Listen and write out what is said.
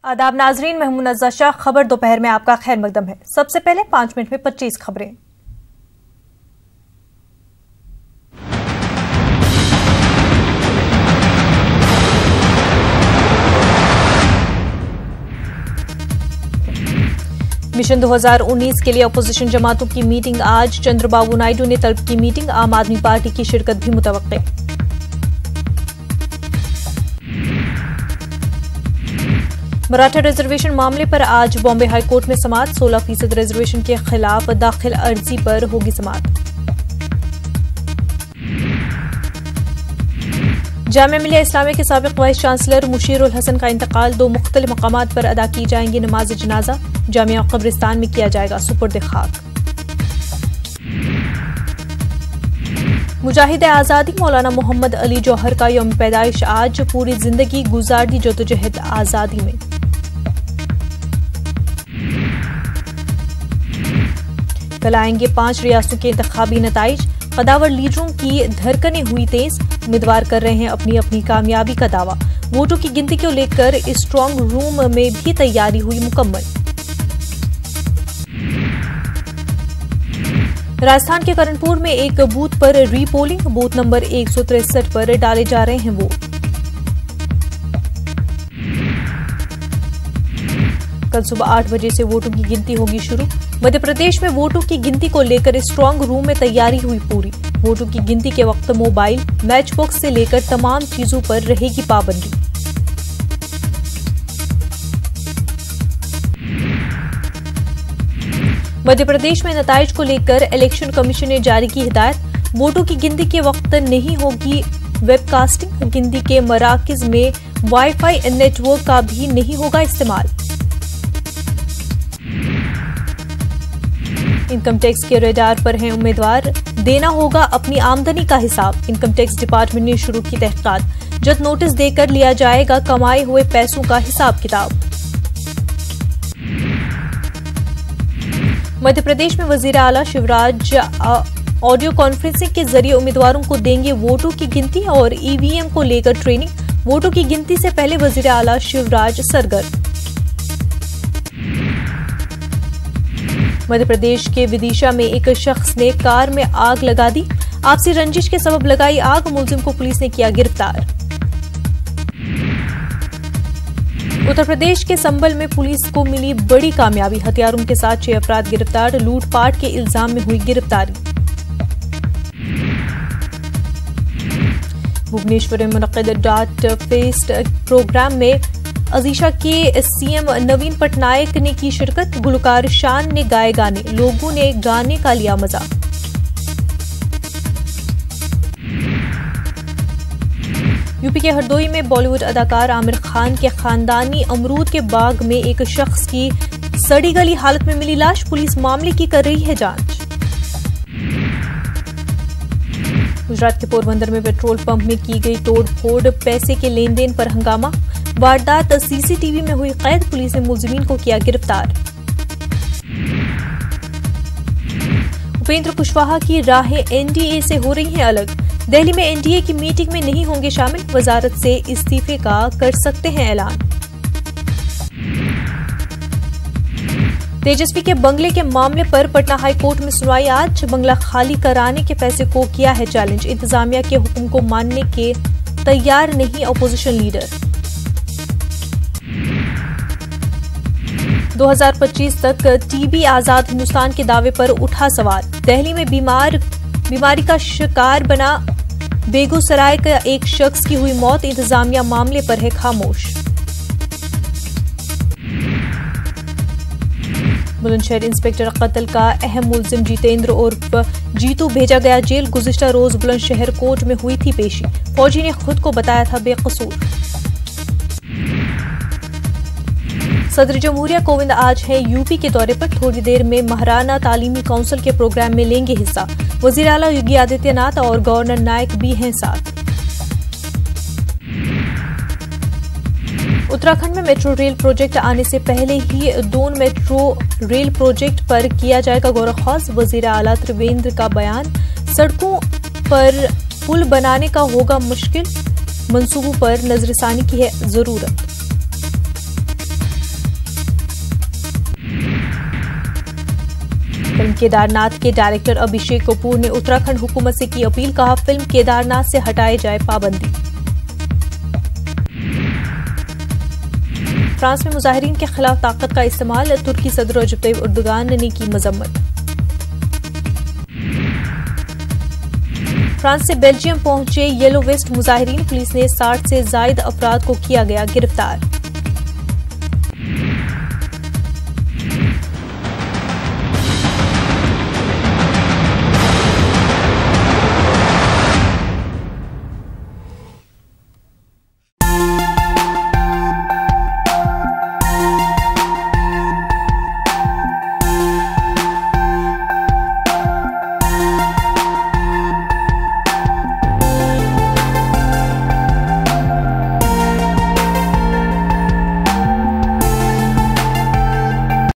आदाब नाजरीन, मैं मुनज़्ज़ा शाह। खबर दोपहर में आपका खैर मकदम है। सबसे पहले 5 मिनट में 25 खबरें। मिशन 2019 के लिए अपोजिशन जमातों की मीटिंग आज। चंद्रबाबू नायडू ने तलब की मीटिंग। आम आदमी पार्टी की शिरकत भी मुतवक्के। मराठा रिजर्वेशन मामले पर आज बॉम्बे हाई कोर्ट में समाअत। 16% रिजर्वेशन के खिलाफ दाखिल अर्जी पर होगी समाअत। जामिया मिलिया इस्लामिया के साबिक वाइस चांसलर मुशीरुल हसन का इंतकाल। 2 मुख्तलिफ मकामात पर अदा की जाएंगी नमाज जनाजा। जामिया कब्रिस्तान में किया जाएगा सुपुर्द खाक। मुजाहिद आज़ादी मौलाना मोहम्मद अली जौहर का यौम पैदाइश आज। पूरी जिंदगी गुजार दी जदोजहद आज़ादी में। कल आएंगे 5 रियासतों के इंतखाबी नताइज। कदावर लीडरों की धड़कनें हुई तेज। उम्मीदवार कर रहे हैं अपनी अपनी कामयाबी का दावा। वोटों की गिनती को लेकर स्ट्रांग रूम में भी तैयारी हुई मुकम्मल। राजस्थान के करणपुर में एक बूथ पर रीपोलिंग। बूथ नंबर 163 पर डाले जा रहे हैं वोट। कल सुबह 8 बजे से वोटों की गिनती होगी शुरू। मध्य प्रदेश में वोटों की गिनती को लेकर स्ट्रांग रूम में तैयारी हुई पूरी। वोटों की गिनती के वक्त मोबाइल, मैच बॉक्स से लेकर तमाम चीजों पर रहेगी पाबंदी। मध्य प्रदेश में नताइज को लेकर इलेक्शन कमीशन ने जारी की हिदायत। वोटों की गिनती के वक्त नहीं होगी वेबकास्टिंग। गिनती के मराकज में वाईफाई नेटवर्क का भी नहीं होगा इस्तेमाल। इनकम टैक्स के रेडार पर हैं उम्मीदवार। देना होगा अपनी आमदनी का हिसाब। इनकम टैक्स डिपार्टमेंट ने शुरू की तहकीकात। जल्द नोटिस देकर लिया जाएगा कमाए हुए पैसों का हिसाब किताब। मध्य प्रदेश में वजीर आला शिवराज ऑडियो कॉन्फ्रेंसिंग के जरिए उम्मीदवारों को देंगे वोटों की गिनती और ईवीएम को लेकर ट्रेनिंग। वोटों की गिनती से पहले वजीर आला शिवराज सरगर्म। मध्य प्रदेश के विदिशा में एक शख्स ने कार में आग लगा दी। आपसी रंजिश के सबब लगाई आग। मुलजिम को पुलिस ने किया गिरफ्तार। उत्तर प्रदेश के संभल में पुलिस को मिली बड़ी कामयाबी। हथियारों के साथ 6 अफराद गिरफ्तार। लूटपाट के इल्जाम में हुई गिरफ्तारी। भुवनेश्वर में मुनक्किद डॉट फेस्ट प्रोग्राम में अजीशा के सीएम नवीन पटनायक ने की शिरकत। गुलकार शान ने गाए गाने। लोगों ने गाने का लिया मजा। यूपी के हरदोई में बॉलीवुड अदाकार आमिर खान के खानदानी अमरूद के बाग में एक शख्स की सड़ी गली हालत में मिली लाश। पुलिस मामले की कर रही है जांच। गुजरात के पोरबंदर में पेट्रोल पंप में की गई तोड़फोड़। पैसे के लेन देन पर हंगामा। वारदात सीसीटीवी में हुई कैद। पुलिस ने मुलजिमीन को किया गिरफ्तार। उपेंद्र कुशवाहा की राहें एनडीए से हो रही हैं अलग। दिल्ली में एनडीए की मीटिंग में नहीं होंगे शामिल। वजारत से इस्तीफे का कर सकते हैं ऐलान। तेजस्वी के बंगले के मामले पर पटना हाई कोर्ट में सुनवाई आज। बंगला खाली कराने के फैसले को किया है चैलेंज। इंतजामिया के हुक्म को मानने के तैयार नहीं अपोजिशन लीडर। 2025 तक टीबी आजाद हिंदुस्तान के दावे पर उठा सवाल। दिल्ली में बीमारी का शिकार बना बेगूसराय का एक शख्स की हुई मौत। इंतजामिया मामले पर है खामोश। बुलंदशहर इंस्पेक्टर कत्ल का अहम मुलजिम जितेंद्र उर्फ जीतू भेजा गया जेल। गुज़िश्ता रोज बुलंदशहर कोर्ट में हुई थी पेशी। फौजी ने खुद को बताया था बेकसूर। सदर जमहूरिया कोविंद आज हैं यूपी के दौरे पर। थोड़ी देर में महाराणा तालीमी काउंसिल के प्रोग्राम में लेंगे हिस्सा। वजीर आला योगी आदित्यनाथ और गवर्नर नायक भी हैं साथ। उत्तराखंड में मेट्रो रेल प्रोजेक्ट आने से पहले ही दून मेट्रो रेल प्रोजेक्ट पर किया जाएगा गौर-ए-खौज। वजीर आला त्रिवेंद्र का बयान। सड़कों पर पुल बनाने का होगा मुश्किल। मंसूबों पर नजरसानी की है जरूरत। फिल्म केदारनाथ के डायरेक्टर अभिषेक कपूर ने उत्तराखंड हुकूमत से की अपील, कहा फिल्म केदारनाथ से हटाए जाए पाबंदी। फ्रांस में मुजाहिरीन के खिलाफ ताकत का इस्तेमाल, तुर्की सदर रजब तैयब एर्दोगान ने की मजम्मत। फ्रांस से बेल्जियम पहुंचे येलो वेस्ट मुजाहिरीन, पुलिस ने 60 से ज्यादा अफराद को किया गया गिरफ्तार।